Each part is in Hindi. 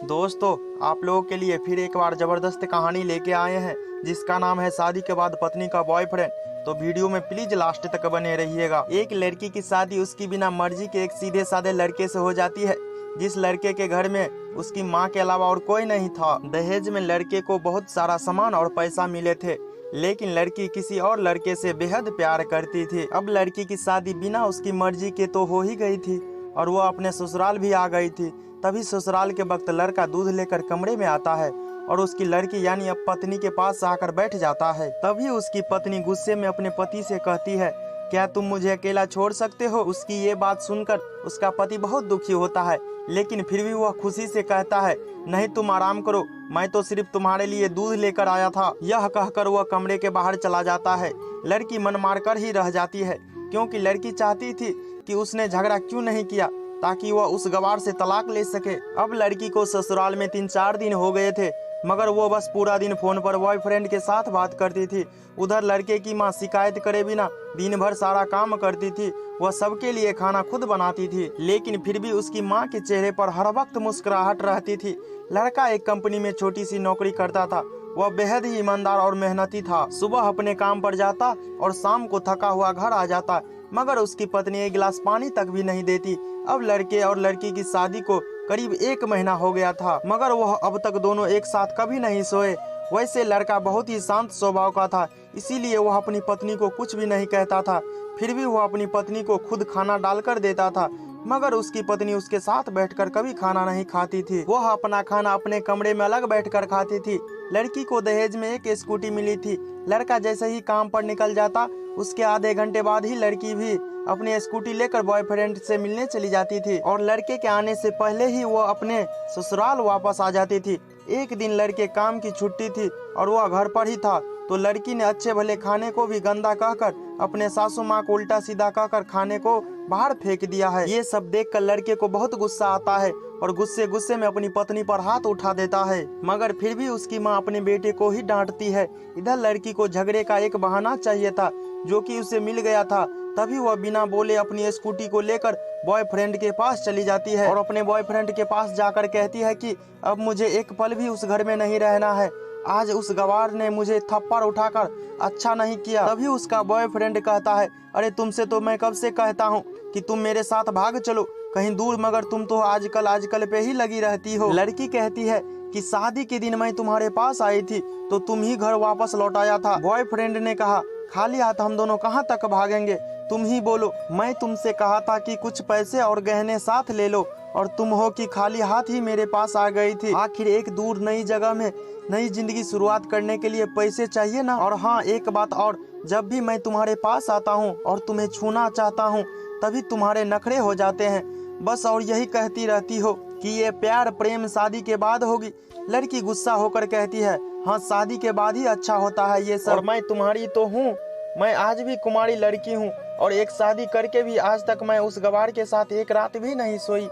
दोस्तों, आप लोगों के लिए फिर एक बार जबरदस्त कहानी लेके आए हैं जिसका नाम है शादी के बाद पत्नी का बॉयफ्रेंड। तो वीडियो में प्लीज लास्ट तक बने रहिएगा। एक लड़की की शादी उसकी बिना मर्जी के एक सीधे साधे लड़के से हो जाती है, जिस लड़के के घर में उसकी माँ के अलावा और कोई नहीं था। दहेज में लड़के को बहुत सारा सामान और पैसा मिले थे, लेकिन लड़की किसी और लड़के से बेहद प्यार करती थी। अब लड़की की शादी बिना उसकी मर्जी के तो हो ही गई थी और वो अपने ससुराल भी आ गई थी। तभी ससुराल के वक्त लड़का दूध लेकर कमरे में आता है और उसकी लड़की यानी अब पत्नी के पास आकर बैठ जाता है। तभी उसकी पत्नी गुस्से में अपने पति से कहती है, क्या तुम मुझे अकेला छोड़ सकते हो? उसकी ये बात सुनकर उसका पति बहुत दुखी होता है, लेकिन फिर भी वह खुशी से कहता है, नहीं तुम आराम करो, मैं तो सिर्फ तुम्हारे लिए दूध लेकर आया था। यह कहकर वह कमरे के बाहर चला जाता है। लड़की मन मार कर ही रह जाती है, क्योंकि लड़की चाहती थी कि उसने झगड़ा क्यों नहीं किया ताकि वह उस गवार से तलाक ले सके। अब लड़की को ससुराल में 3-4 दिन हो गए थे, मगर वो बस पूरा दिन फोन पर बॉयफ्रेंड के साथ बात करती थी। उधर लड़के की माँ शिकायत करे बिना दिन भर सारा काम करती थी। वह सबके लिए खाना खुद बनाती थी, लेकिन फिर भी उसकी माँ के चेहरे पर हर वक्त मुस्कुराहट रहती थी। लड़का एक कंपनी में छोटी सी नौकरी करता था। वह बेहद ही ईमानदार और मेहनती था। सुबह अपने काम पर जाता और शाम को थका हुआ घर आ जाता, मगर उसकी पत्नी एक गिलास पानी तक भी नहीं देती। अब लड़के और लड़की की शादी को करीब 1 महीना हो गया था, मगर वह अब तक दोनों एक साथ कभी नहीं सोए। वैसे लड़का बहुत ही शांत स्वभाव का था, इसीलिए वह अपनी पत्नी को कुछ भी नहीं कहता था। फिर भी वह अपनी पत्नी को खुद खाना डालकर देता था, मगर उसकी पत्नी उसके साथ बैठकर कभी खाना नहीं खाती थी। वह अपना खाना अपने कमरे में अलग बैठकर खाती थी। लड़की को दहेज में एक स्कूटी मिली थी। लड़का जैसे ही काम पर निकल जाता, उसके आधे घंटे बाद ही लड़की भी अपनी स्कूटी लेकर बॉयफ्रेंड से मिलने चली जाती थी और लड़के के आने से पहले ही वो अपने ससुराल वापस आ जाती थी। एक दिन लड़के काम की छुट्टी थी और वह घर पर ही था, तो लड़की ने अच्छे भले खाने को भी गंदा कहकर अपने सासू माँ को उल्टा सीधा कहकर खाने को बाहर फेंक दिया है। ये सब देखकर लड़के को बहुत गुस्सा आता है और गुस्से गुस्से में अपनी पत्नी पर हाथ उठा देता है, मगर फिर भी उसकी माँ अपने बेटे को ही डांटती है। इधर लड़की को झगड़े का एक बहाना चाहिए था, जो कि उसे मिल गया था। तभी वह बिना बोले अपनी स्कूटी को लेकर बॉयफ्रेंड के पास चली जाती है और अपने बॉयफ्रेंड के पास जाकर कहती है कि अब मुझे एक पल भी उस घर में नहीं रहना है। आज उस गवार ने मुझे थप्पड़ उठाकर अच्छा नहीं किया। तभी उसका बॉयफ्रेंड कहता है, अरे तुमसे तो मैं कब से कहता हूँ कि तुम मेरे साथ भाग चलो कहीं दूर, मगर तुम तो आजकल पे ही लगी रहती हो। लड़की कहती है कि शादी के दिन मैं तुम्हारे पास आई थी तो तुम ही घर वापस लौटाया था। बॉयफ्रेंड ने कहा, खाली हाथ हम दोनों कहाँ तक भागेंगे, तुम ही बोलो। मैं तुमसे कहा था कि कुछ पैसे और गहने साथ ले लो और तुम हो कि खाली हाथ ही मेरे पास आ गई थी। आखिर एक दूर नई जगह में नई जिंदगी शुरुआत करने के लिए पैसे चाहिए ना। और हाँ, एक बात और, जब भी मैं तुम्हारे पास आता हूँ और तुम्हें छूना चाहता हूँ तभी तुम्हारे नखरे हो जाते हैं बस, और यही कहती रहती हो कि ये प्यार प्रेम शादी के बाद होगी। लड़की गुस्सा होकर कहती है, हाँ शादी के बाद ही अच्छा होता है ये सब, और मैं तुम्हारी तो हूँ। मैं आज भी कुमारी लड़की हूँ और एक शादी करके भी आज तक मैं उस गवार के साथ एक रात भी नहीं सोई।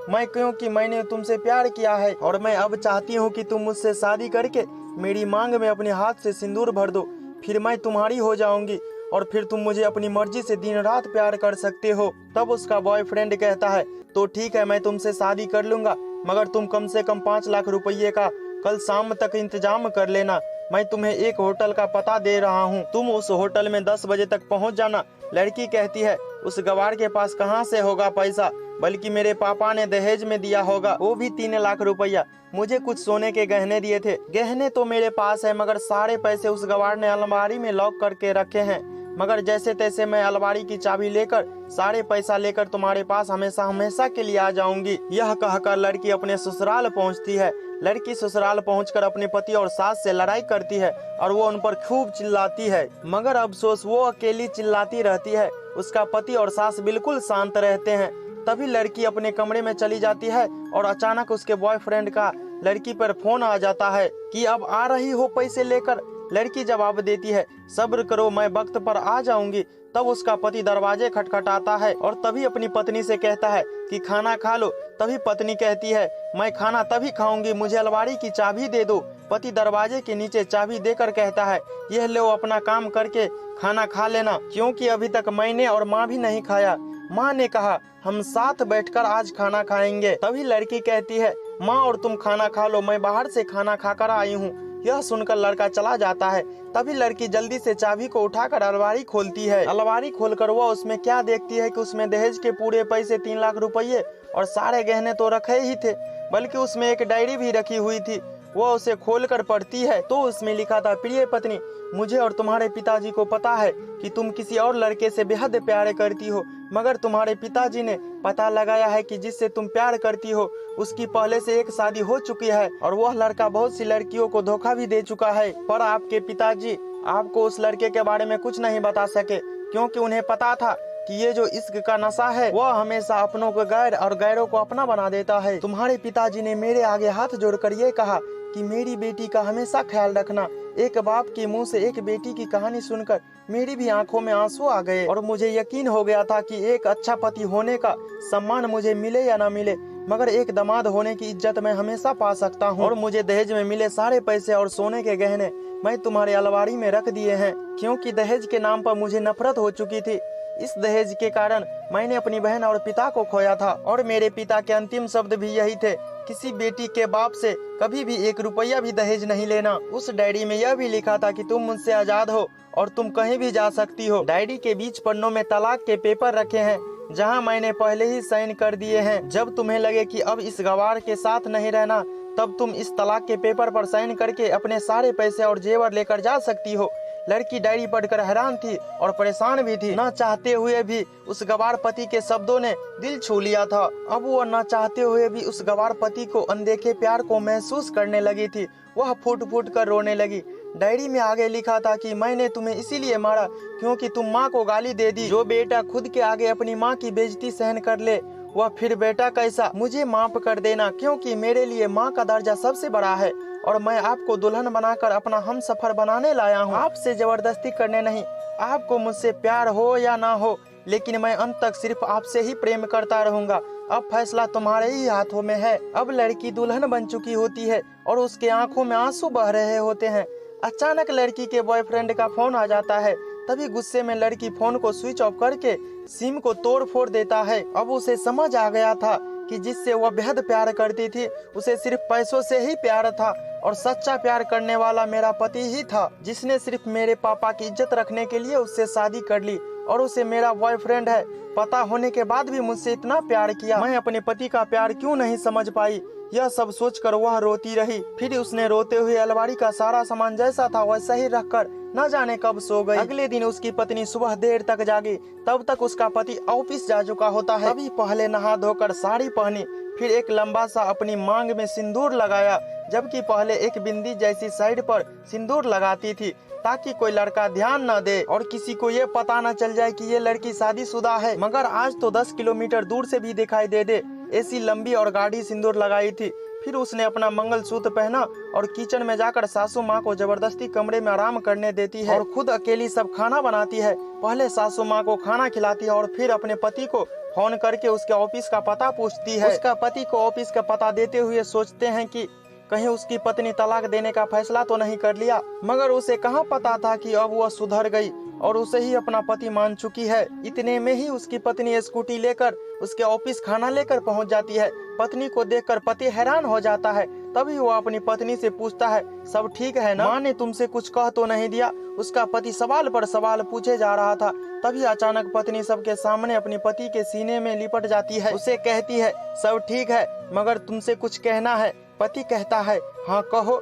मैं क्योंकि मैंने तुमसे प्यार किया है और मैं अब चाहती हूँ कि तुम मुझसे शादी करके मेरी मांग में अपने हाथ से सिंदूर भर दो, फिर मैं तुम्हारी हो जाऊंगी और फिर तुम मुझे अपनी मर्जी से दिन रात प्यार कर सकते हो। तब उसका बॉयफ्रेंड कहता है, तो ठीक है मैं तुमसे शादी कर लूंगा, मगर तुम कम से कम 5 लाख रुपये का कल शाम तक इंतजाम कर लेना। मैं तुम्हें एक होटल का पता दे रहा हूँ, तुम उस होटल में 10 बजे तक पहुँच जाना। लड़की कहती है, उस गवार के पास कहाँ से होगा पैसा, बल्कि मेरे पापा ने दहेज में दिया होगा, वो भी 3 लाख रुपया। मुझे कुछ सोने के गहने दिए थे। गहने तो मेरे पास है, मगर सारे पैसे उस गवार ने अलमारी में लॉक करके रखे हैं। मगर जैसे तैसे मैं अलमारी की चाबी लेकर सारे पैसा लेकर तुम्हारे पास हमेशा हमेशा के लिए आ जाऊंगी। यह कहकर लड़की अपने ससुराल पहुंचती है। लड़की ससुराल पहुंचकर अपने पति और सास से लड़ाई करती है और वो उन पर खूब चिल्लाती है, मगर अफसोस वो अकेली चिल्लाती रहती है। उसका पति और सास बिल्कुल शांत रहते हैं। तभी लड़की अपने कमरे में चली जाती है और अचानक उसके बॉयफ्रेंड का लड़की पर फोन आ जाता है कि अब आ रही हो पैसे लेकर। लड़की जवाब देती है, सब्र करो मैं वक्त पर आ जाऊंगी। तब उसका पति दरवाजे खटखटाता है और तभी अपनी पत्नी से कहता है कि खाना खा लो। तभी पत्नी कहती है, मैं खाना तभी खाऊंगी, मुझे अलमारी की चाबी दे दो। पति दरवाजे के नीचे चाबी देकर कहता है, यह लो अपना काम करके खाना खा लेना, क्योंकि अभी तक मैंने और माँ भी नहीं खाया। माँ ने कहा, हम साथ बैठकर आज खाना खाएंगे। तभी लड़की कहती है, माँ और तुम खाना खा लो, मैं बाहर से खाना खाकर आई हूँ। यह सुनकर लड़का चला जाता है। तभी लड़की जल्दी से चाबी को उठाकर अलमारी खोलती है। अलमारी खोलकर वह उसमें क्या देखती है कि उसमें दहेज के पूरे पैसे 3 लाख रुपये और सारे गहने तो रखे ही थे, बल्कि उसमें एक डायरी भी रखी हुई थी। वह उसे खोलकर पढ़ती है तो उसमें लिखा था, प्रिय पत्नी, मुझे और तुम्हारे पिताजी को पता है कि तुम किसी और लड़के से बेहद प्यार करती हो, मगर तुम्हारे पिताजी ने पता लगाया है कि जिससे तुम प्यार करती हो उसकी पहले से एक शादी हो चुकी है और वह लड़का बहुत सी लड़कियों को धोखा भी दे चुका है। पर आपके पिताजी आपको उस लड़के के बारे में कुछ नहीं बता सके, क्योंकि उन्हें पता था कि ये जो इश्क का नशा है वह हमेशा अपनों को गैर और गैरों को अपना बना देता है। तुम्हारे पिताजी ने मेरे आगे हाथ जोड़कर ये कहा कि मेरी बेटी का हमेशा ख्याल रखना। एक बाप के मुंह से एक बेटी की कहानी सुनकर मेरी भी आंखों में आंसू आ गए और मुझे यकीन हो गया था कि एक अच्छा पति होने का सम्मान मुझे मिले या न मिले, मगर एक दामाद होने की इज्जत मैं हमेशा पा सकता हूँ। और मुझे दहेज में मिले सारे पैसे और सोने के गहने मैं तुम्हारे अलमारी में रख दिए हैं, क्योंकि दहेज के नाम पर मुझे नफरत हो चुकी थी। इस दहेज के कारण मैंने अपनी बहन और पिता को खोया था और मेरे पिता के अंतिम शब्द भी यही थे, किसी बेटी के बाप से कभी भी 1 रुपया भी दहेज नहीं लेना। उस डायरी में यह भी लिखा था कि तुम मुझसे आजाद हो और तुम कहीं भी जा सकती हो। डायरी के बीच पन्नों में तलाक के पेपर रखे हैं, जहां मैंने पहले ही साइन कर दिए हैं। जब तुम्हें लगे कि अब इस गवार के साथ नहीं रहना, तब तुम इस तलाक के पेपर पर साइन करके अपने सारे पैसे और जेवर लेकर जा सकती हो। लड़की डायरी पढ़कर हैरान थी और परेशान भी थी। न चाहते हुए भी उस गवार पति के शब्दों ने दिल छू लिया था। अब वो न चाहते हुए भी उस गवार पति को अनदेखे प्यार को महसूस करने लगी थी। वह फूट फूट कर रोने लगी। डायरी में आगे लिखा था कि मैंने तुम्हें इसीलिए मारा क्योंकि तुम माँ को गाली दे दी। जो बेटा खुद के आगे अपनी माँ की बेइज्जती सहन कर ले, वह फिर बेटा कैसा। मुझे माफ कर देना, क्योंकि मेरे लिए माँ का दर्जा सबसे बड़ा है और मैं आपको दुल्हन बनाकर अपना हम सफर बनाने लाया हूँ। आपसे जबरदस्ती करने नहीं। आपको मुझसे प्यार हो या ना हो, लेकिन मैं अंत तक सिर्फ आपसे ही प्रेम करता रहूंगा। अब फैसला तुम्हारे ही हाथों में है। अब लड़की दुल्हन बन चुकी होती है और उसके आंखों में आंसू बह रहे होते हैं। अचानक लड़की के बॉयफ्रेंड का फोन आ जाता है। तभी गुस्से में लड़की फोन को स्विच ऑफ करके सिम को तोड़ फोड़ देता है। अब उसे समझ आ गया था कि जिससे वह बेहद प्यार करती थी उसे सिर्फ पैसों से ही प्यार था और सच्चा प्यार करने वाला मेरा पति ही था, जिसने सिर्फ मेरे पापा की इज्जत रखने के लिए उससे शादी कर ली और उसे मेरा बॉयफ्रेंड है पता होने के बाद भी मुझसे इतना प्यार किया। मैं अपने पति का प्यार क्यों नहीं समझ पाई। यह सब सोचकर वह रोती रही। फिर उसने रोते हुए अलमारी का सारा सामान जैसा था वैसा ही रखकर न जाने कब सो गई। अगले दिन उसकी पत्नी सुबह देर तक जागी। तब तक उसका पति ऑफिस जा चुका होता है। तभी पहले नहा धोकर साड़ी पहनी, फिर एक लंबा सा अपनी मांग में सिंदूर लगाया, जबकि पहले एक बिंदी जैसी साइड पर सिंदूर लगाती थी ताकि कोई लड़का ध्यान न दे और किसी को ये पता न चल जाए कि ये लड़की शादीशुदा है। मगर आज तो 10 किलोमीटर दूर से भी दिखाई दे। ऐसी लंबी और गाढ़ी सिंदूर लगाई थी। फिर उसने अपना मंगलसूत्र पहना और किचन में जाकर सासू माँ को जबरदस्ती कमरे में आराम करने देती है और खुद अकेली सब खाना बनाती है। पहले सासू माँ को खाना खिलाती है और फिर अपने पति को फोन करके उसके ऑफिस का पता पूछती है। उसका पति को ऑफिस का पता देते हुए सोचते हैं कि कहीं उसकी पत्नी तलाक देने का फैसला तो नहीं कर लिया, मगर उसे कहाँ पता था कि अब वह सुधर गई और उसे ही अपना पति मान चुकी है। इतने में ही उसकी पत्नी स्कूटी लेकर उसके ऑफिस खाना लेकर पहुंच जाती है। पत्नी को देखकर पति हैरान हो जाता है। तभी वो अपनी पत्नी से पूछता है, सब ठीक है ना? माँ ने तुमसे कुछ कह तो नहीं दिया? उसका पति सवाल पर सवाल पूछे जा रहा था। तभी अचानक पत्नी सबके सामने अपने पति के सीने में लिपट जाती है। उसे कहती है, सब ठीक है, मगर तुमसे कुछ कहना है। पति कहता है, हाँ कहो।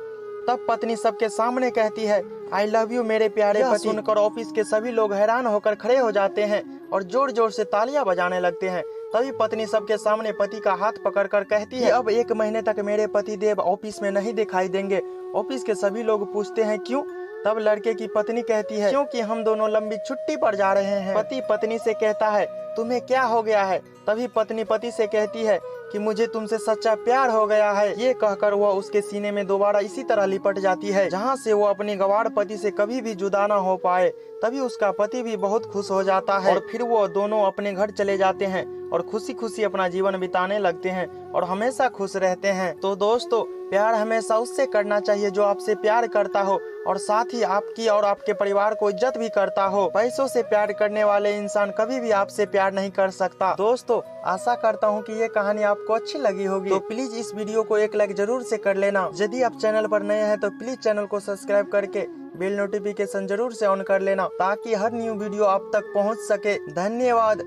तब पत्नी सबके सामने कहती है, आई लव यू मेरे प्यारे पति। सुनकर ऑफिस के सभी लोग हैरान होकर खड़े हो जाते हैं और जोर जोर से तालियां बजाने लगते हैं। तभी पत्नी सबके सामने पति का हाथ पकड़कर कहती है, अब 1 महीने तक मेरे पति देव ऑफिस में नहीं दिखाई देंगे। ऑफिस के सभी लोग पूछते हैं क्यों? तब लड़के की पत्नी कहती है, क्योंकि हम दोनों लंबी छुट्टी पर जा रहे हैं। पति पत्नी से कहता है, तुम्हें क्या हो गया है? तभी पत्नी पति से कहती है कि मुझे तुमसे सच्चा प्यार हो गया है। ये कहकर वह उसके सीने में दोबारा इसी तरह लिपट जाती है, जहाँ से वो अपने गवार पति से कभी भी जुदा न हो पाए। तभी उसका पति भी बहुत खुश हो जाता है और फिर वो दोनों अपने घर चले जाते हैं और खुशी खुशी अपना जीवन बिताने लगते हैं और हमेशा खुश रहते हैं। तो दोस्तों, प्यार हमेशा उससे करना चाहिए जो आपसे प्यार करता हो और साथ ही आपकी और आपके परिवार को इज्जत भी करता हो। पैसों से प्यार करने वाले इंसान कभी भी आपसे प्यार नहीं कर सकता। दोस्तों, आशा करता हूँ कि ये कहानी आपको अच्छी लगी होगी, तो प्लीज इस वीडियो को एक लाइक जरूर से कर लेना। यदि आप चैनल पर नए हैं तो प्लीज चैनल को सब्सक्राइब करके बेल नोटिफिकेशन जरूर से ऑन कर लेना, ताकि हर न्यू वीडियो आप तक पहुँच सके। धन्यवाद।